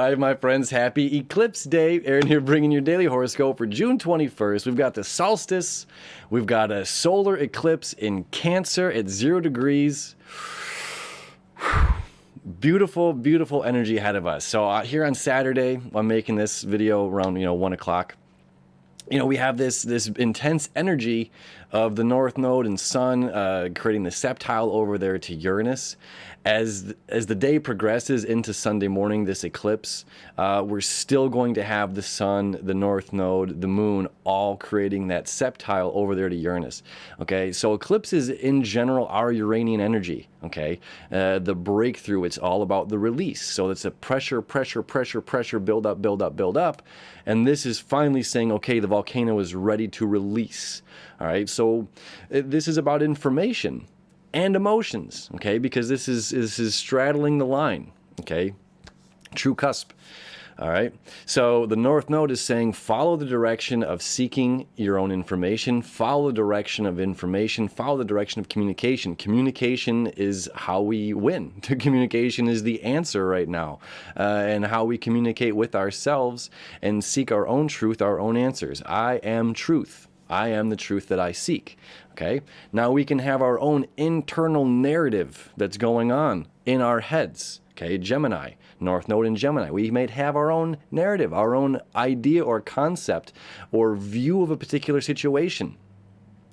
Hi, my friends. Happy Eclipse Day. Aaron here bringing your daily horoscope for June 21st. We've got the solstice. We've got a solar eclipse in Cancer at 0 degrees. Beautiful, beautiful energy ahead of us. So here on Saturday, I'm making this video around, 1 o'clock. We have this intense energy of the North Node and Sun creating the septile over there to Uranus. As the day progresses into Sunday morning, this eclipse, we're still going to have the Sun, the North Node, the Moon, all creating that septile over there to Uranus. Okay, so eclipses in general are Uranian energy. Okay, the breakthrough, it's all about the release. So it's a pressure, build up, build up, build up. And this is finally saying, okay, the volcano is ready to release. All right, so this is about information and emotions, okay, because this is straddling the line, okay, true cusp. All right, so the North Node is saying follow the direction of seeking your own information, follow the direction of information, follow the direction of communication. Communication is how we win. Communication is the answer right now, and how we communicate with ourselves and seek our own truth, our own answers. I am truth. I am the truth that I seek. Okay, now we can have our own internal narrative that's going on in our heads. Okay, Gemini, North Node in Gemini. We may have our own narrative, our own idea or concept or view of a particular situation.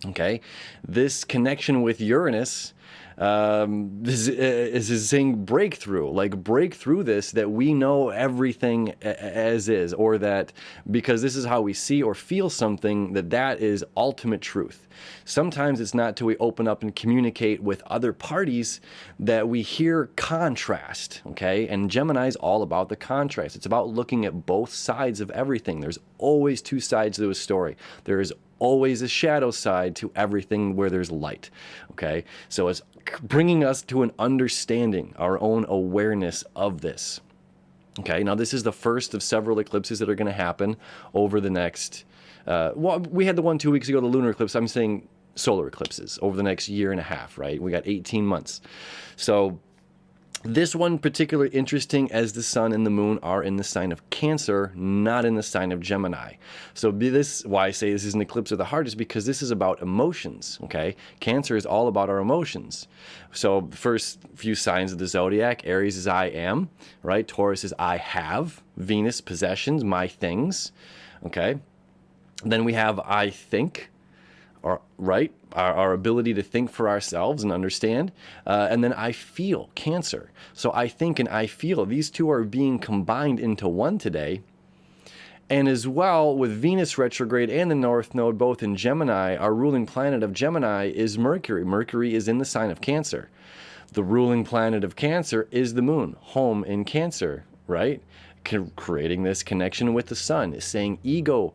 Okay, this connection with Uranus, this is saying breakthrough, like break through this, that we know everything as is, or that because this is how we see or feel something, that is ultimate truth. Sometimes it's not till we open up and communicate with other parties that we hear contrast, okay? And Gemini is all about the contrast. It's about looking at both sides of everything. There's always two sides to a story. There is always a shadow side to everything where there's light, okay? So it's bringing us to an understanding, our own awareness of this. Okay, now this is the first of several eclipses that are going to happen over the next, well, we had the one 2 weeks ago, the lunar eclipse. I'm saying solar eclipses over the next year and a half, right? We got 18 months. So this one particularly interesting as the Sun and the Moon are in the sign of Cancer, not in the sign of Gemini. So this, why I say this is an eclipse of the heart, is because this is about emotions, okay? Cancer is all about our emotions. So first few signs of the zodiac, Aries is I am, right? Taurus is I have, Venus, possessions, my things, okay? Then we have I think, or, right? Our ability to think for ourselves and understand. And then I feel, Cancer. So I think and I feel, these two are being combined into one today. And as well, with Venus retrograde and the North Node both in Gemini, our ruling planet of Gemini is Mercury. Mercury is in the sign of Cancer. The ruling planet of Cancer is the Moon, home in Cancer, right? Creating this connection with the Sun, is saying ego,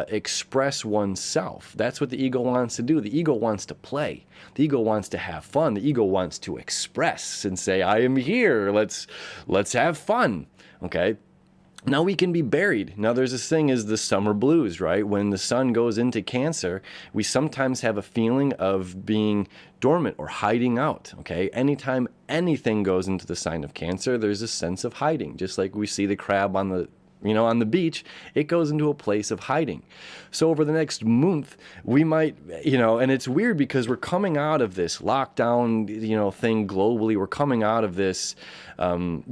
express oneself. That's what the ego wants to do. The ego wants to play. The ego wants to have fun. The ego wants to express and say, I am here. Let's have fun. Okay. Now we can be buried. Now there's this thing is the summer blues, right? When the Sun goes into Cancer, we sometimes have a feeling of being dormant or hiding out, okay? Anytime anything goes into the sign of Cancer, there's a sense of hiding. Just like we see the crab on the on the beach, it goes into a place of hiding. So over the next month, we might, and it's weird because we're coming out of this lockdown, thing globally. We're coming out of this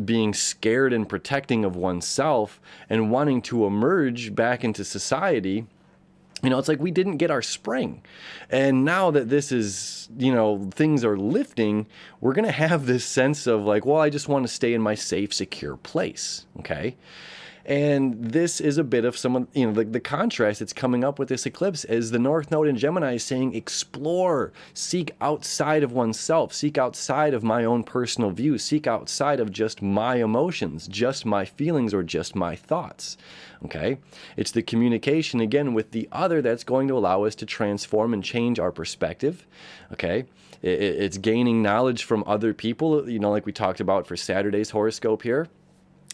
being scared and protecting of oneself and wanting to emerge back into society. It's like we didn't get our spring. And now that this is, things are lifting, we're going to have this sense of like, well, I just want to stay in my safe, secure place, okay? And this is a bit of some, the contrast that's coming up with this eclipse is the North Node in Gemini is saying explore, seek outside of oneself, seek outside of my own personal view, seek outside of just my emotions, just my feelings, or just my thoughts. Okay? It's the communication, again, with the other that's going to allow us to transform and change our perspective. Okay? It's gaining knowledge from other people, like we talked about for Saturday's horoscope here.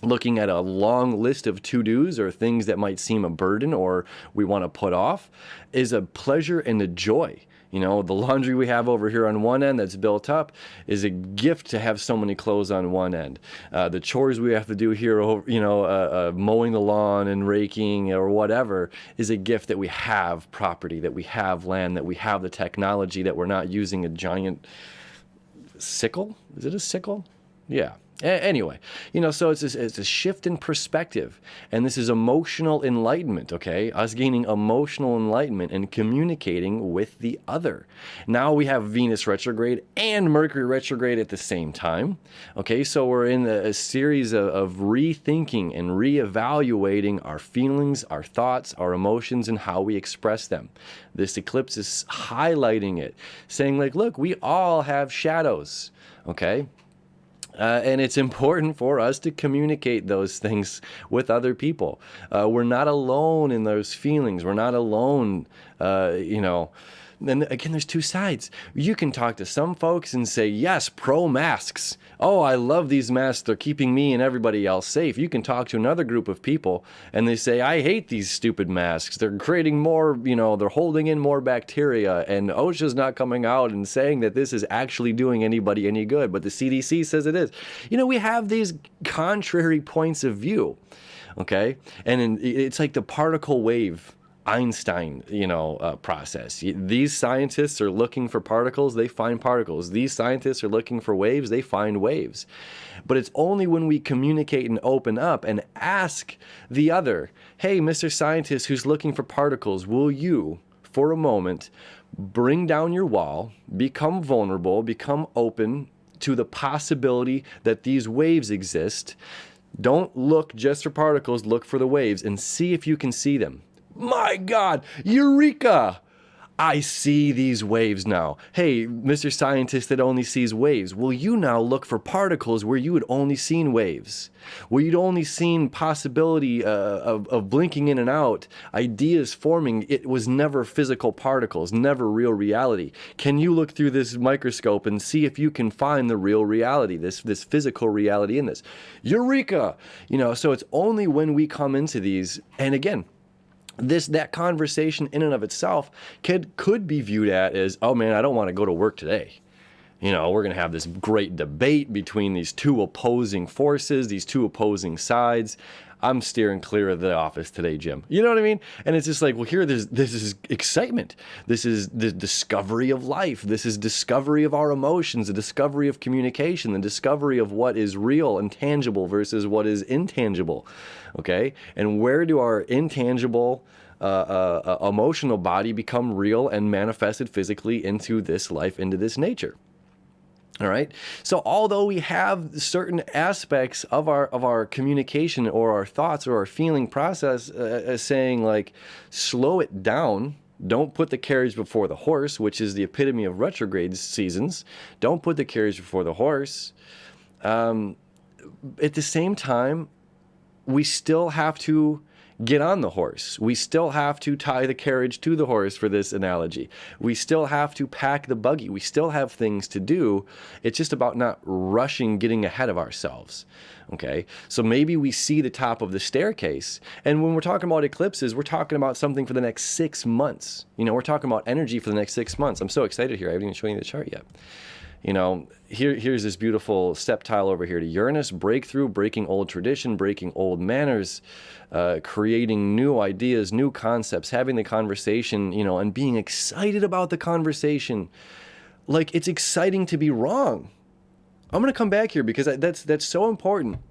Looking at a long list of to-dos or things that might seem a burden or we want to put off is a pleasure and a joy. You know, the laundry we have over here on one end that's built up is a gift to have so many clothes on one end. The chores we have to do here, you know, mowing the lawn and raking or whatever, is a gift that we have property, that we have land, that we have the technology, that we're not using a giant sickle. Is it a sickle? Yeah. Anyway, you know, so it's a shift in perspective, and this is emotional enlightenment, okay? Us gaining emotional enlightenment and communicating with the other. Now we have Venus retrograde and Mercury retrograde at the same time, okay? So we're in a series of rethinking and reevaluating our feelings, our thoughts, our emotions, and how we express them. This eclipse is highlighting it, saying like, look, we all have shadows, okay? And it's important for us to communicate those things with other people. We're not alone in those feelings. We're not alone, you know. And again, there's two sides. You can talk to some folks and say, yes, pro masks. Oh, I love these masks. They're keeping me and everybody else safe. You can talk to another group of people and they say, I hate these stupid masks. They're creating more, you know, they're holding in more bacteria, and OSHA's not coming out and saying that this is actually doing anybody any good, but the CDC says it is. You know, we have these contrary points of view, okay? And it's like the particle wave Einstein, you know, process. These scientists are looking for particles, they find particles. These scientists are looking for waves, they find waves. But it's only when we communicate and open up and ask the other, hey, Mr. Scientist who's looking for particles, will you, for a moment, bring down your wall, become vulnerable, become open to the possibility that these waves exist. Don't look just for particles, look for the waves and see if you can see them. My God, Eureka! I see these waves now. Hey, Mr. Scientist that only sees waves, will you now look for particles where you had only seen waves? Where you'd only seen possibility of blinking in and out, ideas forming. It was never physical particles, never real reality. Can you look through this microscope and see if you can find the real reality, this physical reality in this? Eureka! You know, so it's only when we come into these, and again, that conversation in and of itself could be viewed as, oh man, I don't want to go to work today. You know, we're going to have this great debate between these two opposing forces, these two opposing sides. I'm steering clear of the office today, Jim. You know what I mean? And it's just like, well, here, this is excitement. This is the discovery of life. This is discovery of our emotions, the discovery of communication, the discovery of what is real and tangible versus what is intangible. Okay? And where do our intangible emotional body become real and manifested physically into this life, into this nature? All right. So although we have certain aspects of our communication or our thoughts or our feeling process saying like, slow it down. Don't put the carriage before the horse, which is the epitome of retrograde seasons. Don't put the carriage before the horse. At the same time, we still have to get on the horse. We still have to tie the carriage to the horse for this analogy. We still have to pack the buggy. We still have things to do. It's just about not rushing, getting ahead of ourselves. Okay? So maybe we see the top of the staircase. And when we're talking about eclipses, we're talking about something for the next 6 months. You know, we're talking about energy for the next 6 months. I'm so excited here. I haven't even shown you the chart yet. You know, here's this beautiful step tile over here to Uranus, breakthrough, breaking old tradition, breaking old manners, creating new ideas, new concepts, having the conversation, you know, and being excited about the conversation. Like, it's exciting to be wrong. I'm going to come back here because that's so important.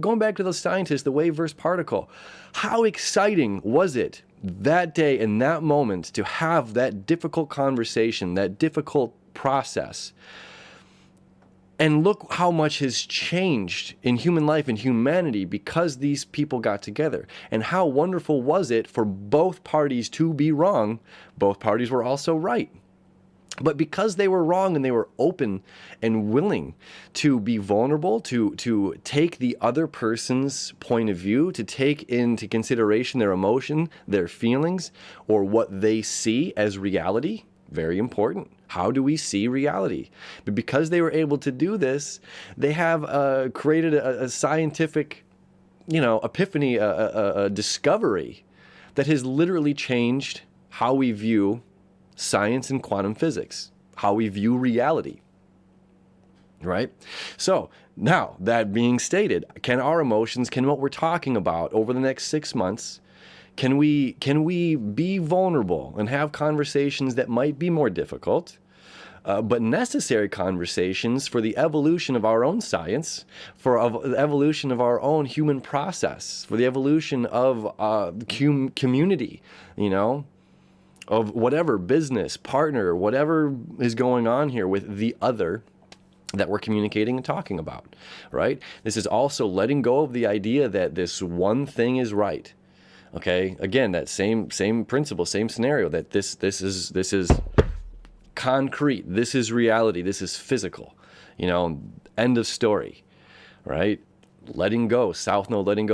Going back to the scientist, the wave versus particle, how exciting was it that day in that moment to have that difficult conversation, that difficult process? And look how much has changed in human life and humanity because these people got together. And how wonderful was it for both parties to be wrong? Both parties were also right. But because they were wrong and they were open and willing to be vulnerable, to take the other person's point of view, to take into consideration their emotion, their feelings, or what they see as reality, very important. How do we see reality? But because they were able to do this, they have created a scientific, you know, epiphany, a discovery that has literally changed how we view science and quantum physics, how we view reality, right? So now, that being stated, can our emotions, can what we're talking about over the next 6 months, can we be vulnerable and have conversations that might be more difficult, but necessary conversations for the evolution of our own science, for the evolution of our own human process, for the evolution of community, you know, of whatever business, partner, whatever is going on here with the other that we're communicating and talking about, right? This is also letting go of the idea that this one thing is right. Okay, again, that same principle, same scenario, that this is concrete, this is reality, this is physical, you know, end of story, right? Letting go, South Node letting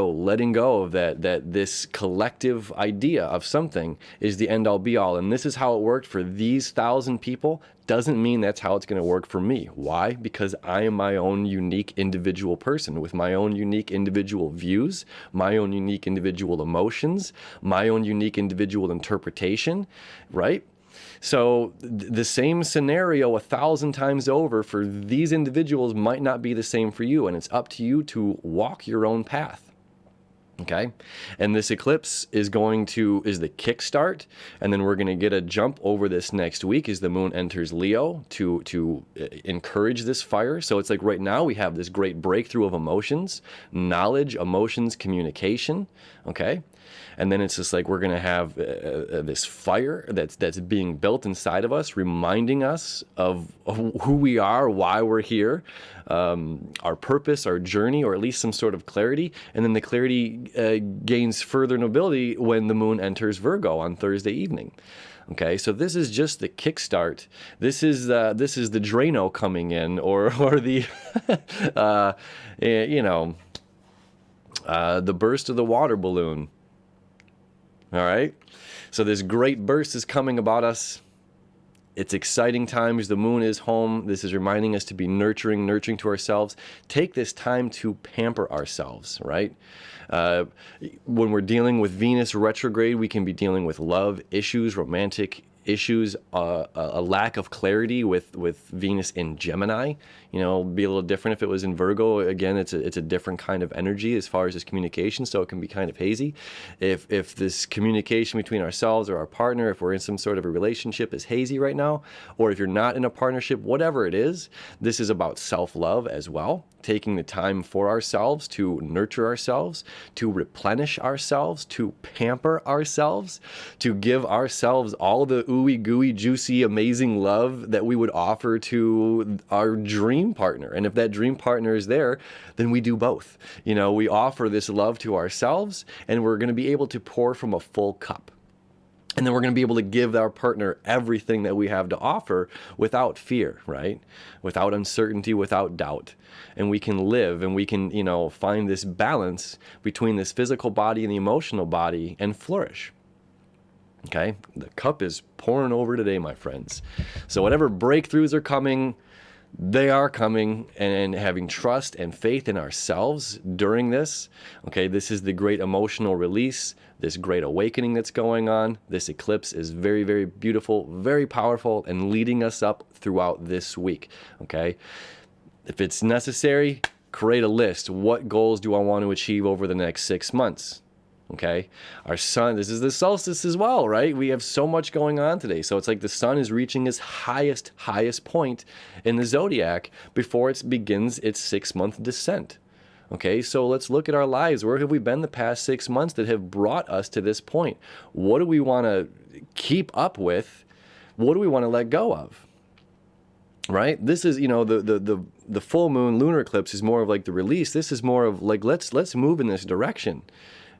go of that this collective idea of something is the end all be all. And this is how it worked for these 1,000 people. Doesn't mean that's how it's going to work for me. Why? Because I am my own unique individual person with my own unique individual views, my own unique individual emotions, my own unique individual interpretation, right? So the same scenario 1,000 times over for these individuals might not be the same for you, and it's up to you to walk your own path. Okay, and this eclipse is the kickstart, and then we're going to get a jump over this next week as the moon enters Leo to encourage this fire. So it's like right now we have this great breakthrough of emotions, knowledge, emotions, communication. Okay, and then it's just like we're going to have this fire that's being built inside of us, reminding us of who we are, why we're here, our purpose, our journey, or at least some sort of clarity. And then the clarity gains further nobility when the moon enters Virgo on Thursday evening. Okay, so this is just the kickstart. This is the Drano coming in, or the the burst of the water balloon. All right, so this great burst is coming about us. It's exciting times. The moon is home. This is reminding us to be nurturing to ourselves. Take this time to pamper ourselves, right? When we're dealing with Venus retrograde, we can be dealing with love issues, romantic issues, a lack of clarity with Venus in Gemini. You know, be a little different if it was in Virgo. Again, it's a different kind of energy as far as this communication, so it can be kind of hazy. If this communication between ourselves or our partner, if we're in some sort of a relationship, is hazy right now, or if you're not in a partnership, whatever it is, this is about self-love as well. Taking the time for ourselves to nurture ourselves, to replenish ourselves, to pamper ourselves, to give ourselves all the ooey gooey, juicy, amazing love that we would offer to our dream partner. And if that dream partner is there, then we do both. You know, we offer this love to ourselves, and we're going to be able to pour from a full cup. And then we're going to be able to give our partner everything that we have to offer without fear, right? Without uncertainty, without doubt. And we can live, and we can, you know, find this balance between this physical body and the emotional body and flourish. Okay? The cup is pouring over today, my friends. So whatever breakthroughs are coming, they are coming, and having trust and faith in ourselves during this. Okay, this is the great emotional release, this great awakening that's going on. This eclipse is very, very beautiful, very powerful, and leading us up throughout this week. Okay, if it's necessary, create a list. What goals do I want to achieve over the next 6 months? Okay, our sun, this is the solstice as well, right? We have so much going on today. So it's like the sun is reaching its highest point in the zodiac before it begins its 6-month descent. Okay, so let's look at our lives. Where have we been the past 6 months that have brought us to this point? What do we want to keep up with? What do we want to let go of? Right? This is, you know, the full moon lunar eclipse is more of like the release. This is more of like, let's move in this direction.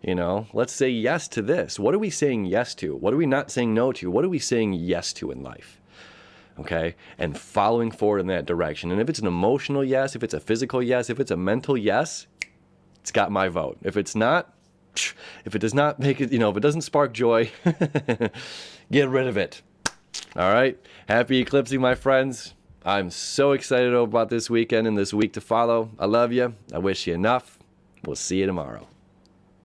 You know, let's say yes to this. What are we saying yes to? What are we not saying no to? What are we saying yes to in life? Okay, and following forward in that direction. And if it's an emotional yes, if it's a physical yes, if it's a mental yes, it's got my vote. If it's not, if it does not make it, you know, if it doesn't spark joy, get rid of it. All right, happy eclipsing, my friends. I'm so excited about this weekend and this week to follow. I love you. I wish you enough. We'll see you tomorrow.